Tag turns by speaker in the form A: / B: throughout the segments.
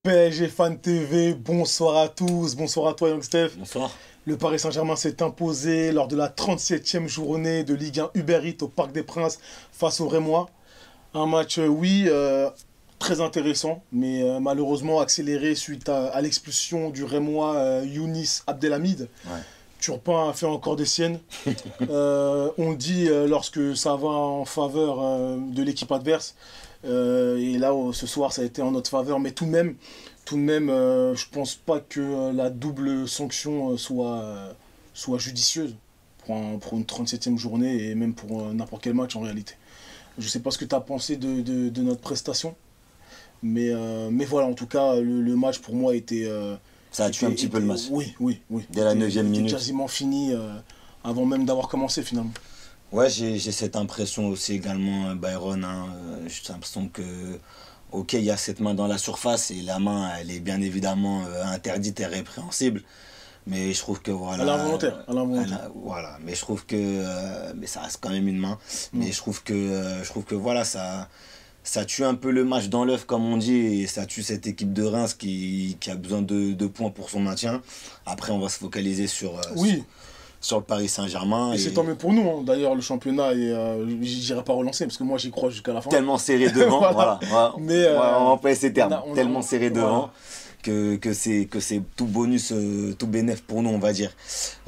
A: PSG Fan TV, bonsoir à tous, bonsoir à toi Young Steph.
B: Bonsoir.
A: Le Paris Saint-Germain s'est imposé lors de la 37e journée de Ligue 1 Uber Eats au Parc des Princes face aux Rémois. Un match, très intéressant, mais malheureusement accéléré suite à l'expulsion du Rémois Younis Abdelhamid.
B: Ouais.
A: Turpin a fait encore des siennes. On dit lorsque ça va en faveur de l'équipe adverse. Et là, ce soir, ça a été en notre faveur. Mais tout de même, je pense pas que la double sanction soit judicieuse pour une 37e journée et même pour n'importe quel match en réalité. Je sais pas ce que tu as pensé de notre prestation. Mais voilà, en tout cas, le match pour moi était...
B: Ça a tué un petit peu le match.
A: Oui.
B: Dès la 9e minute.
A: Quasiment fini avant même d'avoir commencé finalement.
B: Ouais, j'ai cette impression aussi également, Byron. J'ai l'impression que, ok, il y a cette main dans la surface et la main, elle est bien évidemment interdite et répréhensible. Mais je trouve que voilà.
A: À l'involontaire.
B: Voilà, mais je trouve que. Mais ça reste quand même une main. Mais je trouve que voilà, ça tue un peu le match dans l'œuf, comme on dit, et ça tue cette équipe de Reims qui a besoin de points pour son maintien. Après, on va se focaliser sur le Paris Saint-Germain.
A: Et c'est tant mieux pour nous, hein. D'ailleurs, le championnat, j'irai pas relancer, parce que moi, j'y crois jusqu'à la fin.
B: Tellement serré devant, voilà.
A: Mais,
B: on va employer ces termes. Tellement serré devant.
A: Voilà.
B: Que c'est tout bonus, tout bénéf pour nous, on va dire.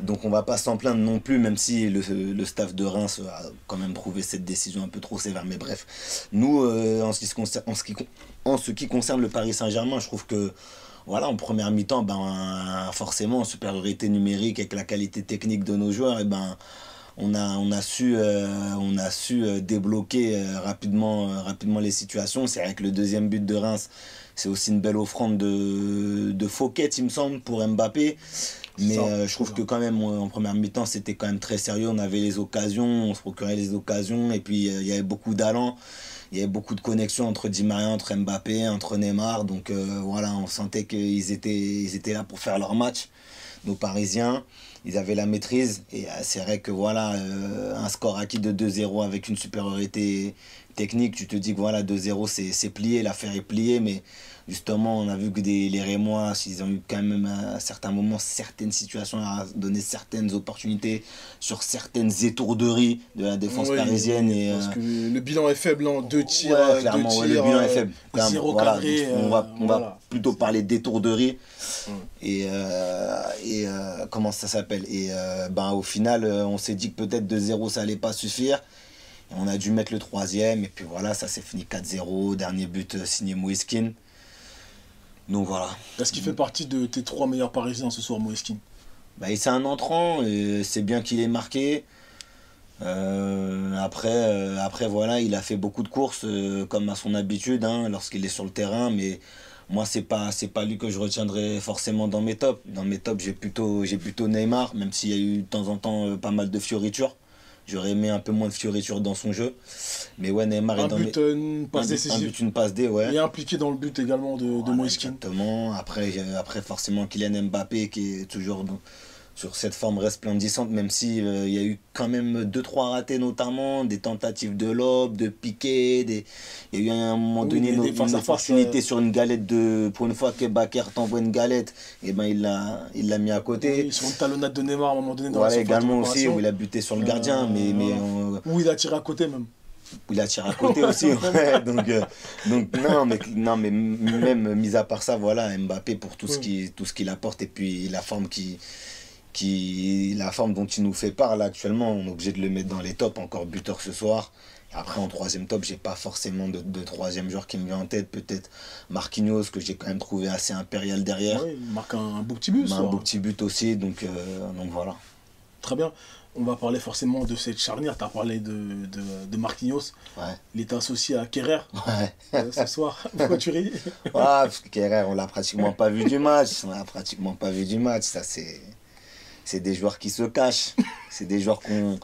B: Donc on va pas s'en plaindre non plus, même si le staff de Reims a quand même trouvé cette décision un peu trop sévère. Mais bref, nous, en ce qui concerne le Paris Saint-Germain, je trouve que voilà, en première mi-temps, forcément, en supériorité numérique avec la qualité technique de nos joueurs, on a su débloquer rapidement les situations. C'est vrai que le deuxième but de Reims, c'est aussi une belle offrande de Fouquet, il me semble, pour Mbappé. Mais je trouve que quand même, en première mi-temps, c'était quand même très sérieux. On avait les occasions, on se procurait les occasions. Et puis, il y avait beaucoup d'allant. Il y avait beaucoup de connexions entre Di Maria, entre Mbappé, entre Neymar. Donc voilà, on sentait qu'ils étaient là pour faire leur match. Nos Parisiens, ils avaient la maîtrise. Et c'est vrai que voilà, un score acquis de 2-0 avec une supériorité technique, tu te dis que voilà, 2-0 c'est plié, l'affaire est pliée. Mais justement, on a vu que les Rémois, ils ont eu quand même à certains moments certaines situations à donner certaines opportunités sur certaines étourderies de la défense parisienne.
A: Parce que le bilan est faible, hein. Deux tirs,
B: clairement, le bilan est faible.
A: Zéro
B: voilà,
A: cadré.
B: On va plutôt parler d'étourderies. Et comment ça s'appelle? Et au final, on s'est dit que peut-être 2-0 ça allait pas suffire. On a dû mettre le troisième. Et puis voilà, ça s'est fini 4-0. Dernier but signé Moïskine. Donc voilà.
A: Est-ce qu'il fait partie de tes 3 meilleurs Parisiens ce soir, Moïskine?
B: C'est un entrant, c'est bien qu'il ait marqué. Après, voilà, il a fait beaucoup de courses, comme à son habitude, lorsqu'il est sur le terrain. Mais moi, c'est pas lui que je retiendrai forcément dans mes tops. Dans mes tops, j'ai plutôt Neymar, même s'il y a eu de temps en temps pas mal de fioritures. J'aurais aimé un peu moins de fioritures dans son jeu. Mais ouais, Neymar est dans
A: une passe décisive.
B: Un but, une passe D, ouais.
A: Il est impliqué dans le but également de Moïskine.
B: Exactement. Après, forcément, Kylian Mbappé qui est toujours sur cette forme resplendissante, même si il y a eu quand même 2-3 ratés, notamment des tentatives de lob, de piqué. Il y a eu à un moment donné une opportunité sur une galette pour une fois que Bakker t'envoie une galette, et il l'a mis à côté.
A: Oui, sur une talonnade de Neymar à un moment donné dans
B: la surface également aussi, où il a buté sur le gardien.
A: Où il a tiré à côté même.
B: Il a tiré à côté aussi, ouais. Donc non, mais même mis à part ça, voilà, Mbappé pour tout ce qu'il apporte et puis la forme dont il nous fait part là actuellement, on est obligé de le mettre dans les tops, encore buteur ce soir. Et après en troisième top, j'ai pas forcément de troisième joueur qui me vient en tête, peut-être Marquinhos que j'ai quand même trouvé assez impérial derrière.
A: Oui, il marque un beau petit but.
B: Un beau petit but aussi, donc voilà.
A: Très bien. On va parler forcément de cette charnière. Tu as parlé de Marquinhos.
B: Ouais.
A: Il est associé à Kerrer ce soir. Pourquoi tu ris?
B: Parce que Kerrer, on l'a pratiquement pas vu du match. Ça, c'est des joueurs qui se cachent. C'est des joueurs qui ont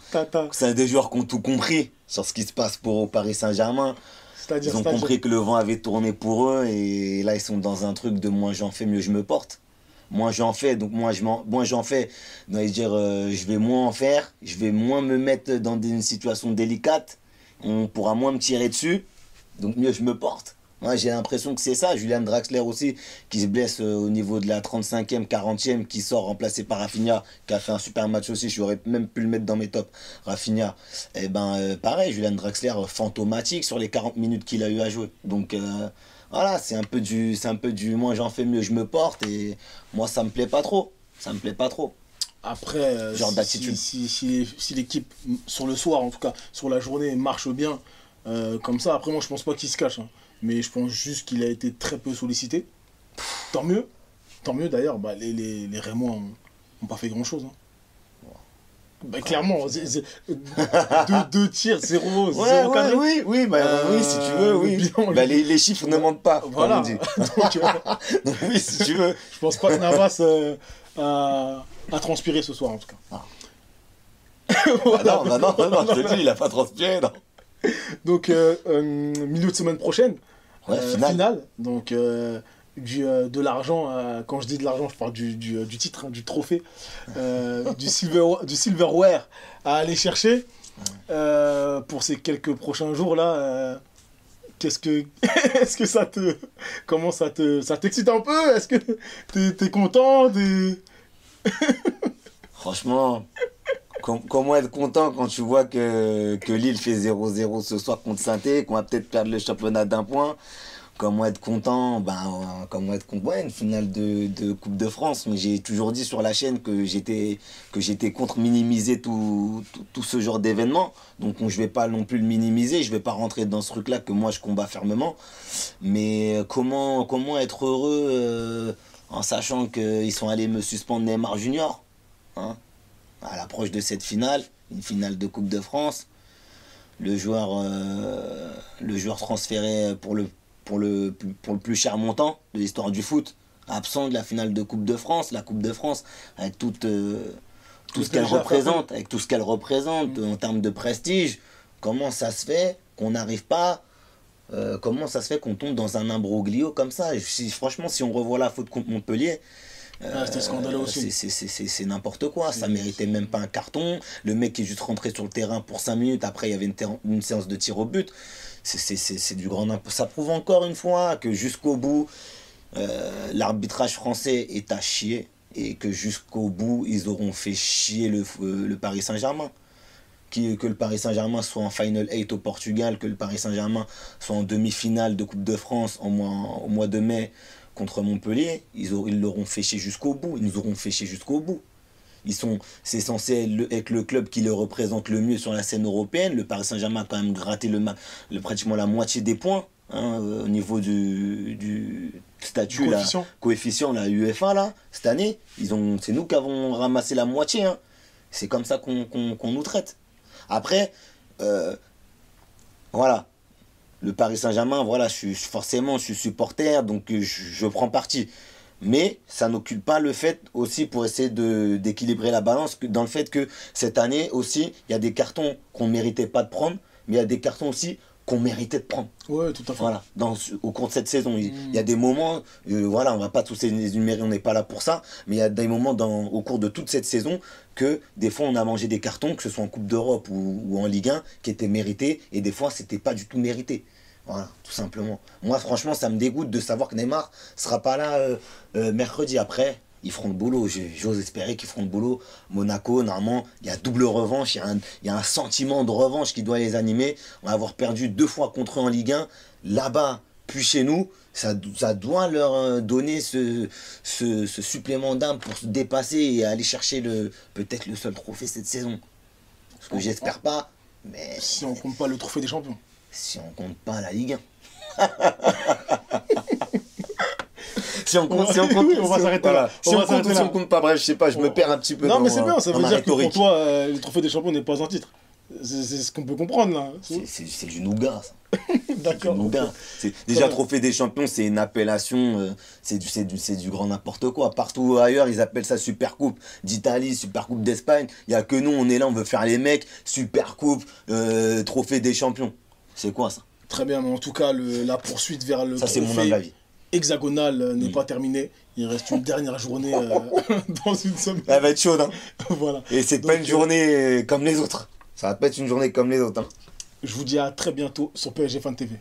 B: tout compris sur ce qui se passe au Paris Saint-Germain. Ils ont compris que le vent avait tourné pour eux et là, ils sont dans un truc de moins j'en fais, mieux je me porte. Moins j'en fais, donc moins j'en fais. Donc, je vais moins en faire, je vais moins me mettre dans une situation délicate, on pourra moins me tirer dessus, donc mieux je me porte. Moi, j'ai l'impression que c'est ça. Julian Draxler aussi, qui se blesse au niveau de la 35e, 40e, qui sort remplacé par Rafinha, qui a fait un super match aussi. J'aurais même pu le mettre dans mes tops, Rafinha. Et ben, pareil, Julian Draxler, fantomatique sur les 40 minutes qu'il a eu à jouer. Donc, voilà, c'est un peu du moi j'en fais mieux, je me porte. Et moi, ça me plaît pas trop. Ça me plaît pas trop.
A: Après,
B: Genre d'attitude.
A: si l'équipe, sur le soir en tout cas, sur la journée, marche bien, comme ça, après moi je pense pas qu'il se cache. Hein. Mais je pense juste qu'il a été très peu sollicité. Tant mieux. Tant mieux d'ailleurs, bah, les Rémois ont pas fait grand chose. Hein. Bah, clairement, deux tirs, 0,
B: Ouais,
A: 0 cadré.
B: oui, si tu veux, oui.
A: Bilan,
B: Bah, les chiffres ne mentent pas,
A: voilà.
B: comme on dit. Donc, oui, si tu veux.
A: Je pense pas que Navas a transpiré ce soir en tout cas.
B: Ah.
A: Voilà.
B: Non, je te dis, il a pas transpiré, non.
A: Donc, milieu de semaine prochaine,
B: Ouais,
A: finale. Donc, de l'argent, quand je dis de l'argent, je parle du titre, hein, du trophée, du silverware à aller chercher pour ces quelques prochains jours là. Est-ce que ça t'excite un peu? Est-ce que t'es content?
B: Franchement, comment être content quand tu vois que Lille fait 0-0 ce soir contre Saint-Étienne, qu'on va peut-être perdre le championnat d'un point? Comment être content? Ouais, une finale de Coupe de France. Mais j'ai toujours dit sur la chaîne que j'étais contre minimiser tout ce genre d'événements. Donc je vais pas non plus le minimiser, je vais pas rentrer dans ce truc-là que moi je combats fermement. Mais comment être heureux en sachant qu'ils sont allés me suspendre Neymar Junior, hein, à l'approche de cette finale, une finale de Coupe de France. Le joueur transféré pour le plus cher montant de l'histoire du foot, absent de la finale de Coupe de France, la Coupe de France, avec tout ce qu'elle représente, en termes de prestige. Comment ça se fait qu'on n'arrive pas, comment ça se fait qu'on tombe dans un imbroglio comme ça? Franchement, si on revoit la faute contre Montpellier,
A: c'était scandaleux aussi.
B: C'est n'importe quoi, ça méritait même pas un carton. Le mec est juste rentré sur le terrain pour 5 minutes, après il y avait une séance de tir au but. C'est du grand n'importe. Ça prouve encore une fois que jusqu'au bout, l'arbitrage français est à chier et que jusqu'au bout, ils auront fait chier le Paris Saint-Germain. Que le Paris Saint-Germain soit en Final 8 au Portugal, que le Paris Saint-Germain soit en demi-finale de Coupe de France au mois de mai contre Montpellier, ils l'auront fait chier jusqu'au bout. Ils nous auront fait chier jusqu'au bout. C'est censé être le club qui le représente le mieux sur la scène européenne. Le Paris Saint-Germain a quand même gratté pratiquement la moitié des points, hein, au niveau du statut, coefficient, la UEFA, là, cette année. C'est nous qui avons ramassé la moitié. Hein. C'est comme ça qu'on nous traite. Après, voilà. Le Paris Saint-Germain, voilà, je suis supporter, donc je prends parti. Mais ça n'occupe pas le fait aussi, pour essayer d'équilibrer la balance, dans le fait que cette année aussi, il y a des cartons qu'on ne méritait pas de prendre, mais il y a des cartons aussi qu'on méritait de prendre.
A: Ouais, tout à fait.
B: Voilà, au cours de cette saison, il y a des moments, voilà, on va pas tous les énumérer, on n'est pas là pour ça, mais il y a des moments au cours de toute cette saison que des fois on a mangé des cartons, que ce soit en Coupe d'Europe ou en Ligue 1, qui étaient mérités, et des fois c'était pas du tout mérité. Voilà, tout simplement. Moi, franchement, ça me dégoûte de savoir que Neymar sera pas là mercredi. Après, ils feront le boulot. J'ose espérer qu'ils feront le boulot. Monaco, normalement, il y a double revanche. Il y a un sentiment de revanche qui doit les animer. On va avoir perdu 2 fois contre eux en Ligue 1. Là-bas, puis chez nous, ça doit leur donner ce supplément d'âme pour se dépasser et aller chercher peut-être le seul trophée cette saison. Ce que j'espère pas. Mais
A: si on compte pas le trophée des champions.
B: Si on compte pas la Ligue 1. Si on compte,
A: on va s'arrêter là.
B: Si on compte pas, bref, je sais pas, je me perds un petit peu.
A: Non, mais c'est bien, ça veut dire que pour toi, le trophée des champions n'est pas un titre. C'est ce qu'on peut comprendre là.
B: C'est du nougat, ça.
A: D'accord.
B: Déjà, trophée des champions, c'est une appellation, c'est du grand n'importe quoi. Partout ailleurs, ils appellent ça Super Coupe d'Italie, Super Coupe d'Espagne. Il n'y a que nous, on est là, on veut faire les mecs, Super Coupe, trophée des champions. C'est quoi ça?
A: Très bien, mais en tout cas, la poursuite vers le
B: trophée
A: hexagonal n'est pas terminée. Il reste une dernière journée dans une semaine.
B: Elle va être chaude, hein.
A: Voilà.
B: Et c'est pas une journée comme les autres. Ça va pas être une journée comme les autres, hein.
A: Je vous dis à très bientôt sur PSG Fan TV.